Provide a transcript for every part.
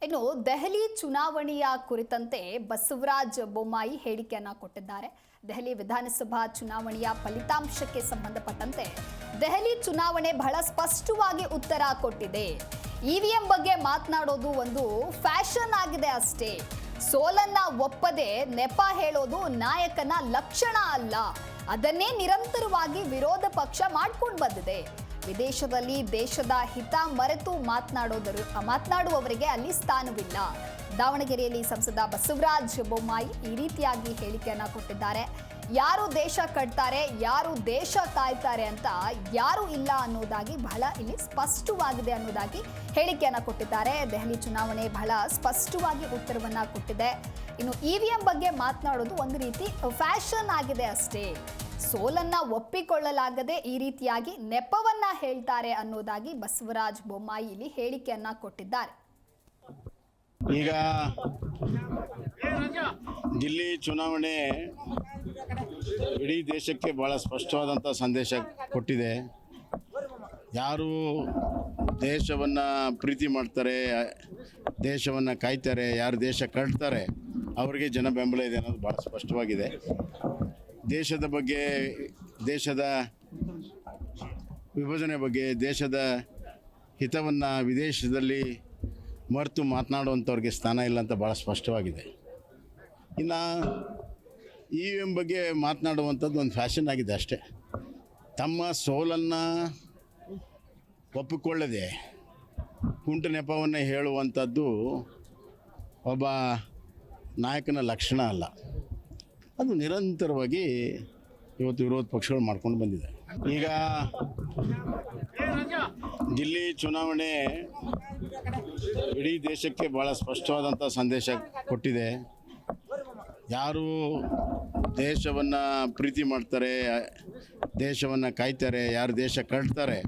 ಇನ್ನು ದೆಹಲಿ ಚುನಾವಣೆಯ ಕುರಿತಂತೆ ಬಸವರಾಜ ಬೊಮ್ಮಾಯಿ ಹೇಳಿಕೆಯನ್ನ ಕೊಟ್ಟಿದ್ದಾರೆ. ದೆಹಲಿ ವಿಧಾನಸಭಾ ಚುನಾವಣೆಯ ಫಲಿತಾಂಶಕ್ಕೆ ಸಂಬಂಧಪಟ್ಟಂತೆ ದೆಹಲಿ ಚುನಾವಣೆ ಬಹಳ ಸ್ಪಷ್ಟವಾಗಿ ಉತ್ತರ ಕೊಟ್ಟಿದೆ. ಇವಿಎಂ ಬಗ್ಗೆ ಮಾತನಾಡೋದು ಒಂದು ಫ್ಯಾಷನ್ ಆಗಿದೆ ಅಷ್ಟೇ. ಸೋಲನ್ನ ಒಪ್ಪದೆ ನೆಪ ಹೇಳೋದು ನಾಯಕನ ಲಕ್ಷಣ ಅಲ್ಲ. ಅದನ್ನೇ ನಿರಂತರವಾಗಿ ವಿರೋಧ ಪಕ್ಷ ಮಾಡ್ಕೊಂಡು ಬಂದಿದೆ. ವಿದೇಶದಲ್ಲಿ ದೇಶದ ಹಿತ ಮರೆತು ಮಾತನಾಡುವವರಿಗೆ ಅಲ್ಲಿ ಸ್ಥಾನವಿಲ್ಲ. ದಾವಣಗೆರೆಯಲ್ಲಿ ಸಂಸದ ಬಸವರಾಜ ಬೊಮ್ಮಾಯಿ ಈ ರೀತಿಯಾಗಿ ಹೇಳಿಕೆಯನ್ನ ಕೊಟ್ಟಿದ್ದಾರೆ. ಯಾರು ದೇಶ ಕಟ್ತಾರೆ, ಯಾರು ದೇಶ ಕಾಯ್ತಾರೆ ಅಂತ ಯಾರು ಇಲ್ಲ ಅನ್ನೋದಾಗಿ ಬಹಳ ಇಲ್ಲಿ ಸ್ಪಷ್ಟವಾಗಿದೆ ಅನ್ನೋದಾಗಿ ಹೇಳಿಕೆಯನ್ನ ಕೊಟ್ಟಿದ್ದಾರೆ. ದೆಹಲಿ ಚುನಾವಣೆ ಬಹಳ ಸ್ಪಷ್ಟವಾಗಿ ಉತ್ತರವನ್ನ ಕೊಟ್ಟಿದೆ. ಇನ್ನು ಇವಿಎಂ ಬಗ್ಗೆ ಮಾತನಾಡೋದು ಒಂದು ರೀತಿ ಫ್ಯಾಷನ್ ಆಗಿದೆ ಅಷ್ಟೇ. ಸೋಲನ್ನ ಒಪ್ಪಿಕೊಳ್ಳಲಾಗದೆ ಈ ರೀತಿಯಾಗಿ ನೆಪವನ್ನ ಹೇಳ್ತಾರೆ ಅನ್ನೋದಾಗಿ ಬಸವರಾಜ ಬೊಮ್ಮಾಯಿ ಇಲ್ಲಿ ಹೇಳಿಕೆಯನ್ನ ಕೊಟ್ಟಿದ್ದಾರೆ. ಈಗ ದಿಲ್ಲಿ ಚುನಾವಣೆ ಇಡೀ ದೇಶಕ್ಕೆ ಬಹಳ ಸ್ಪಷ್ಟವಾದಂಥ ಸಂದೇಶ ಕೊಟ್ಟಿದೆ. ಯಾರು ದೇಶವನ್ನು ಪ್ರೀತಿ ಮಾಡ್ತಾರೆ, ದೇಶವನ್ನು ಕಾಯ್ತಾರೆ, ಯಾರು ದೇಶ ಕಟ್ತಾರೆ ಅವರಿಗೆ ಜನ ಬೆಂಬಲ ಇದೆ ಅನ್ನೋದು ಭಾಳ ಸ್ಪಷ್ಟವಾಗಿದೆ. ದೇಶದ ಬಗ್ಗೆ, ದೇಶದ ವಿಭಜನೆ ಬಗ್ಗೆ, ದೇಶದ ಹಿತವನ್ನು ವಿದೇಶದಲ್ಲಿ ಮರೆತು ಮಾತನಾಡುವಂಥವ್ರಿಗೆ ಸ್ಥಾನ ಇಲ್ಲ ಅಂತ ಭಾಳ ಸ್ಪಷ್ಟವಾಗಿದೆ. ಇನ್ನು ಇವಿಎಂ ಬಗ್ಗೆ ಮಾತನಾಡುವಂಥದ್ದು ಒಂದು ಫ್ಯಾಷನ್ ಆಗಿದೆ ಅಷ್ಟೇ. ತಮ್ಮ ಸೋಲನ್ನು ಒಪ್ಪಿಕೊಳ್ಳದೆ ಕುಂಟು ನೆಪವನ್ನು ಹೇಳುವಂಥದ್ದು ಒಬ್ಬ ನಾಯಕನ ಲಕ್ಷಣ ಅಲ್ಲ. ಅದು ನಿರಂತರವಾಗಿ ಇವತ್ತು ವಿರೋಧ ಪಕ್ಷಗಳು ಮಾಡ್ಕೊಂಡು ಬಂದಿದೆ. ಈಗ ದಿಲ್ಲಿ ಚುನಾವಣೆ ಇಡೀ ದೇಶಕ್ಕೆ ಭಾಳ ಸ್ಪಷ್ಟವಾದಂಥ ಸಂದೇಶ ಕೊಟ್ಟಿದೆ. ಯಾರು ದೇಶವನ್ನು ಪ್ರೀತಿ ಮಾಡ್ತಾರೆ, ದೇಶವನ್ನು ಕಾಯ್ತಾರೆ, ಯಾರು ದೇಶ ಕಟ್ತಾರೆ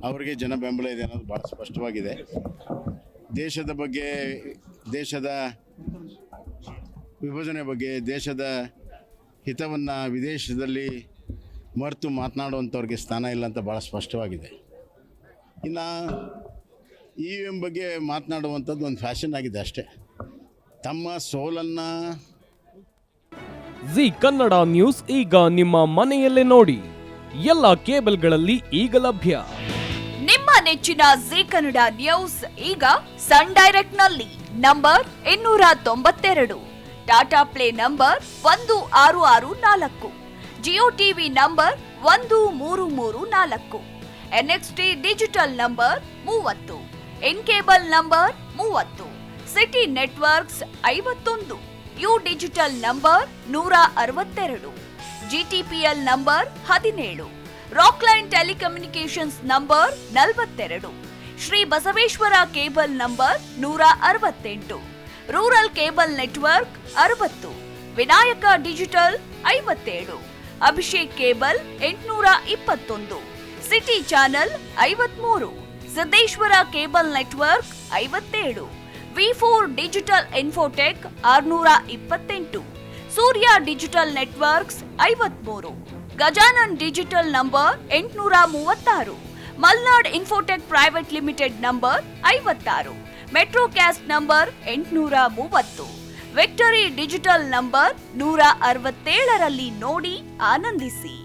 ಅವರಿಗೆ ಜನ ಬೆಂಬಲ ಇದೆ ಅನ್ನೋದು ಭಾಳ ಸ್ಪಷ್ಟವಾಗಿದೆ. ದೇಶದ ಬಗ್ಗೆ, ದೇಶದ ವಿಭಜನೆ ಬಗ್ಗೆ, ದೇಶದ ಹಿತವನ್ನು ವಿದೇಶದಲ್ಲಿ ಮರೆತು ಮಾತನಾಡುವಂಥವ್ರಿಗೆ ಸ್ಥಾನ ಇಲ್ಲ ಅಂತ ಭಾಳ ಸ್ಪಷ್ಟವಾಗಿದೆ. ಇನ್ನು ಇವಿಎಂ ಬಗ್ಗೆ ಮಾತನಾಡುವಂಥದ್ದು ಒಂದು ಫ್ಯಾಷನ್ ಆಗಿದೆ ಅಷ್ಟೇ. ತಮ್ಮ ಸೋಲನ್ನು ಜಿ ಕನ್ನಡ ನ್ಯೂಸ್ ಈಗ ನಿಮ್ಮ ಮನೆಯಲ್ಲೇ ನೋಡಿ. ಎಲ್ಲ ಕೇಬಲ್ಗಳಲ್ಲಿ ಈಗ ಲಭ್ಯ. ನಿಮ್ಮ ನೆಚ್ಚಿನ ಜಿ ಕನ್ನಡ ನ್ಯೂಸ್ ಈಗ ಸನ್ ಡೈರೆಕ್ಟ್ ನಲ್ಲಿ number 292, Tata Play number 1664, Jio TV number 1334, NXT digital number 30, N cable number 30, city networks 51, U digital number 162, GTPL number 17, Rockline telecommunications number 42, Shri Basaveshwara cable number 168, rural cable network 60, Vinayaka digital 57, Abhishek cable 821, city channel 53, Siddeshwara cable network 57, ವಿ4 digital infotech 628, Surya digital networks 53, Gajanan digital number 836, Malnad infotech private limited number 56, Metrocast number 830, victory digital number 167ರಲ್ಲಿ ನೋಡಿ ಆನಂದಿಸಿ.